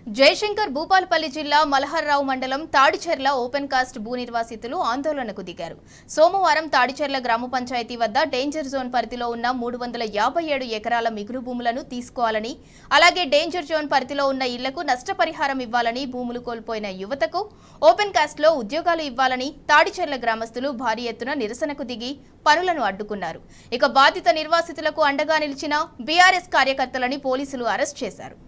జయశంకర్ భూపాలపల్లి జిల్లా మలహర్రావు మండలం Tadicherla open cast భూ నిర్వాసితులు ఆందోళనకు దిగారు. సోమవారం తాడిచెర్ల గ్రామ పంచాయతీ వద్ద డేంజర్ జోన్ పరిధిలో ఉన్న 357 ఎకరాల మిగులు భూములను తీసుకోవాలని, అలాగే డేంజర్ జోన్ పరిధిలో ఉన్న ఇళ్లకు నష్టపరిహారం ఇవ్వాలని, భూములు కోల్పోయిన యువతకు ఓపెన్ కాస్ట్ లో ఉద్యోగాలు ఇవ్వాలని తాడిచెర్ల గ్రామస్తులు భారీ ఎత్తున నిరసనకు దిగి పనులను అడ్డుకున్నారు. ఇక బాధిత నిర్వాసితులకు అండగా నిలిచిన బీఆర్ఎస్ కార్యకర్తలని పోలీసులు అరెస్ట్ చేశారు.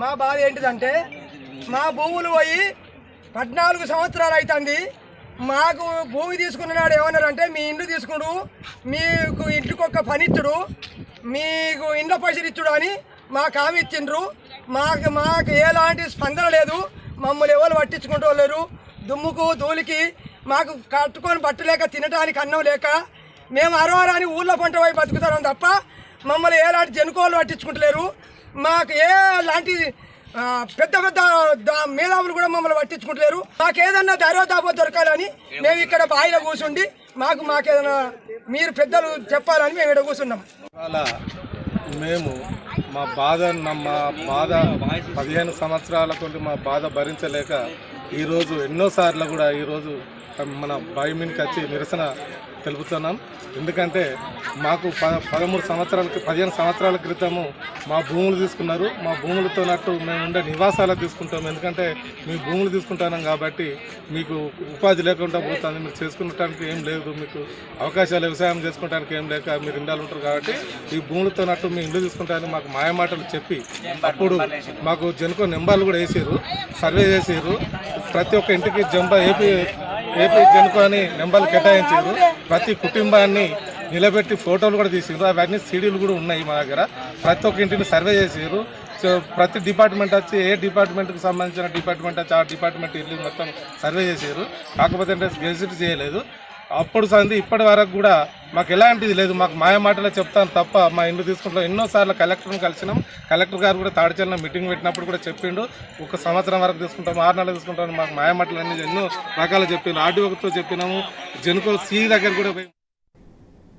మా బాధ ఏంటిదంటే మా భూములు పోయి 14 సంవత్సరాలు అవుతుంది. మాకు భూమి తీసుకున్నాడు ఏమన్నారంటే మీ ఇండ్లు తీసుకుడు, మీకు ఇంటికి ఒక పనిచ్చుడు, మీకు ఇండ్ల పైసలు ఇచ్చుడు అని మాకు హామీ ఇచ్చిండ్రు. మాకు ఎలాంటి స్పందన లేదు. మమ్మల్ని ఎవరు పట్టించుకుంటూ లేరు. దుమ్ముకు ధూళికి మాకు కట్టుకొని బట్టలేక తినడానికి అన్నం లేక మేము అరవరాని ఊళ్ళో పంట పోయి బతుకుతాం తప్ప మమ్మల్ని ఎలాంటి జనుకోళ్ళు పట్టించుకుంటలేరు. మాకు ఎలాంటి పెద్ద పెద్ద మేధావులు కూడా మమ్మల్ని పట్టించుకుంటలేరు. మాకు ఏదన్నా దారోదాపో దొరకాలని మేము ఇక్కడ బాయిలో కూర్చుండి మాకేదైనా మీరు పెద్దలు చెప్పాలని మేము ఇక్కడ కూర్చున్నాం. అలా మేము మా బాధ 15 సంవత్సరాల కొంటే మా బాధ భరించలేక ఈరోజు ఎన్నోసార్లు కూడా ఈరోజు మన బాయి మీదకి వచ్చి నిరసన తెలుపుతున్నాం. ఎందుకంటే మాకు 15 సంవత్సరాల క్రితము మా భూములు తీసుకున్నారు. మా భూములతో నట్టు మేము ఉండే నివాసాలకు తీసుకుంటాం. ఎందుకంటే మీ భూములు తీసుకుంటున్నాం కాబట్టి మీకు ఉపాధి లేకుండా పోతుంది. మీరు చేసుకునడానికి ఏం లేదు, మీకు అవకాశాలు వ్యవసాయం చేసుకోవడానికి ఏం లేక మీరు ఇండాలు ఉంటారు కాబట్టి ఈ భూములతో నట్టు మీ ఇండ్లు తీసుకుంటారని మాకు మాయమాటలు చెప్పి అప్పుడు మాకు జనుకో నెంబర్లు కూడా వేసారు, సర్వే చేసారు. ప్రతి ఒక్క ఇంటికి ఏపీ జనుకో అని నెంబర్లు కేటాయించారు. ప్రతి కుటుంబాన్ని నిలబెట్టి ఫోటోలు కూడా తీసారు. అవన్నీ సీడీలు కూడా ఉన్నాయి మా దగ్గర. ప్రతి ఒక్క ఇంటిని సర్వే చేసారు. ప్రతి డిపార్ట్మెంట్ వచ్చి ఏ డిపార్ట్మెంట్కి సంబంధించిన డిపార్ట్మెంట్ వచ్చి ఆ డిపార్ట్మెంట్ ఇల్లు మొత్తం సర్వే చేసారు. కాకపోతే అంటే గెజిట్ చేయలేదు. అప్పుడు సంది ఇప్పటి వరకు కూడా మాకు ఎలాంటిది లేదు. మాకు మాయమాటలే చెప్తాను తప్ప మా ఇండ్లు తీసుకుంటాం. ఎన్నోసార్లు కలెక్టర్ని కలిసినాం. కలెక్టర్ గారు కూడా తాడిచెర్ల మీటింగ్ పెట్టినప్పుడు కూడా చెప్పిండు 1 సంవత్సరం వరకు తీసుకుంటాం, 6 నెలలు తీసుకుంటాం. మాకు మాయమాటలు అన్నీ ఎన్నో రకాలు చెప్పిండు. ఆర్డీఓతో చెప్పినాము, జనుకో సి దగ్గర కూడా